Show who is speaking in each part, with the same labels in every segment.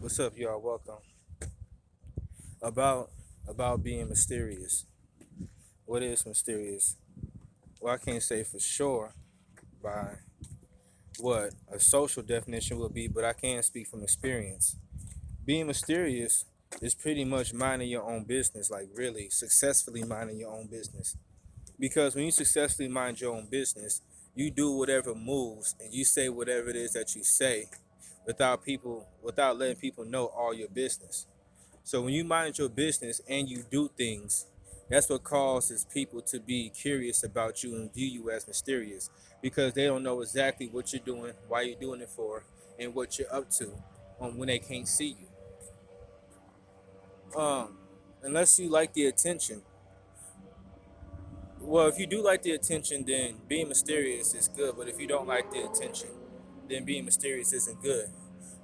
Speaker 1: What's up, y'all? Welcome. About about being mysterious. What is mysterious? Well, I can't say for sure by what a social definition would be, but I can speak from experience. Being mysterious is pretty much minding your own business, like really successfully minding your own business. Because when you successfully mind your own business, you do whatever moves and you say whatever it is that you say without letting people know all your business. So when you mind your business and you do things, that's what causes people to be curious about you and view you as mysterious because they don't know exactly what you're doing, why you're doing it for, and what you're up to when they can't see you. Unless you like the attention. Well, if you do like the attention, then being mysterious is good. But if you don't like the attention, then being mysterious isn't good.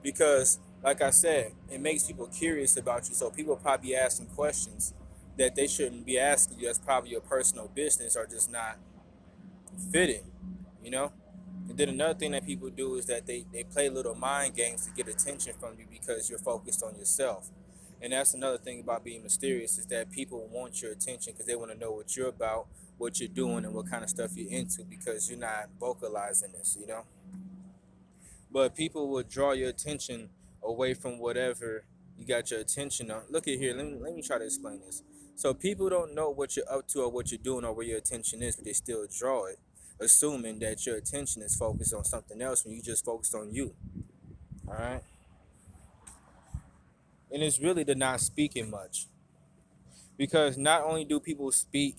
Speaker 1: Because, like I said, it makes people curious about you. So people probably be asking questions that they shouldn't be asking you. That's probably your personal business or just not fitting, you know? And then another thing that people do is that they play little mind games to get attention from you because you're focused on yourself. And that's another thing about being mysterious is that people want your attention because they want to know what you're about, what you're doing, and what kind of stuff you're into because you're not vocalizing this. But people will draw your attention away from whatever you got your attention on. Look at here. Let me try to explain this. So people don't know what you're up to or what you're doing or where your attention is, but they still draw it, assuming that your attention is focused on something else when you just focused on you. All right. And it's really the not speaking much because not only do people speak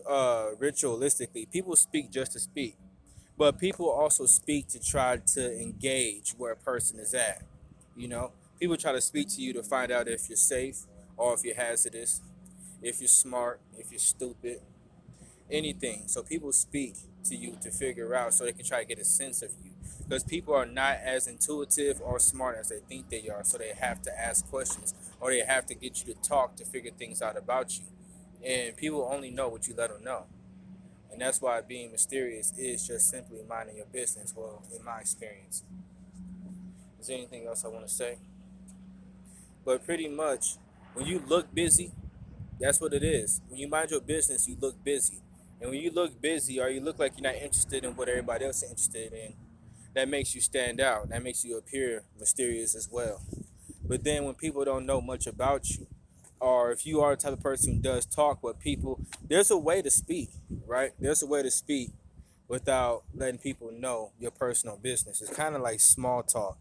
Speaker 1: ritualistically, people speak just to speak. But people also speak to try to engage where a person is at. You know, people try to speak to you to find out if you're safe or if you're hazardous, if you're smart, if you're stupid, anything. So people speak to you to figure out so they can try to get a sense of you. Because people are not as intuitive or smart as they think they are. So they have to ask questions or they have to get you to talk to figure things out about you. And people only know what you let them know. And that's why being mysterious is just simply minding your business. Well, in my experience. Is there anything else I want to say? But pretty much, when you look busy, that's what it is. When you mind your business, you look busy. And when you look busy or you look like you're not interested in what everybody else is interested in, that makes you stand out. That makes you appear mysterious as well. But then when people don't know much about you, or if you are the type of person who does talk with people, there's a way to speak, right? There's a way to speak without letting people know your personal business. It's kind of like small talk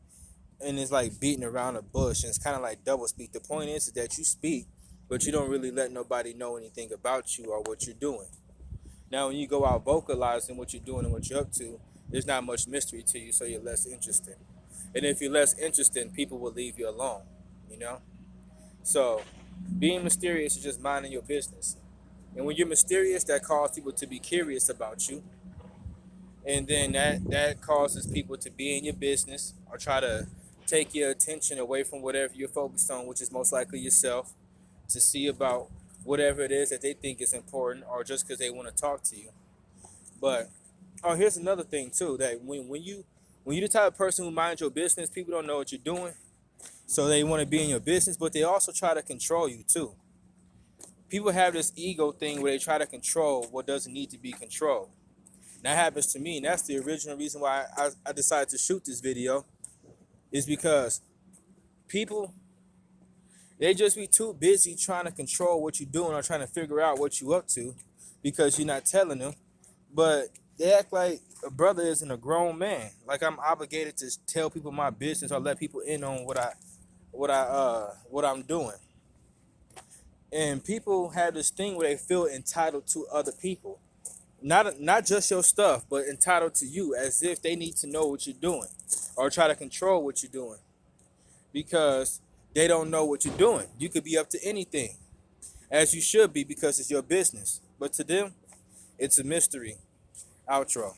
Speaker 1: and it's like beating around a bush and it's kind of like double speak. The point is that you speak, but you don't really let nobody know anything about you or what you're doing. Now, when you go out vocalizing what you're doing and what you're up to, there's not much mystery to you, so you're less interested. And if you're less interested, people will leave you alone, you know? So, being mysterious is just minding your business. And when you're mysterious, that causes people to be curious about you. And then that causes people to be in your business or try to take your attention away from whatever you're focused on, which is most likely yourself, to see about whatever it is that they think is important or just because they want to talk to you. But oh, here's another thing too, that when you're the type of person who minds your business, people don't know what you're doing. So they want to be in your business, but they also try to control you too. People have this ego thing where they try to control what doesn't need to be controlled. And that happens to me, and that's the original reason why I decided to shoot this video, is because people, they just be too busy trying to control what you're doing or trying to figure out what you up to because you're not telling them. But they act like a brother isn't a grown man. Like I'm obligated to tell people my business or let people in on what I'm doing. And people have this thing where they feel entitled to other people. Not just your stuff, but entitled to you, as if they need to know what you're doing or try to control what you're doing because they don't know what you're doing. You could be up to anything, as you should be because it's your business. But to them, it's a mystery. Outro.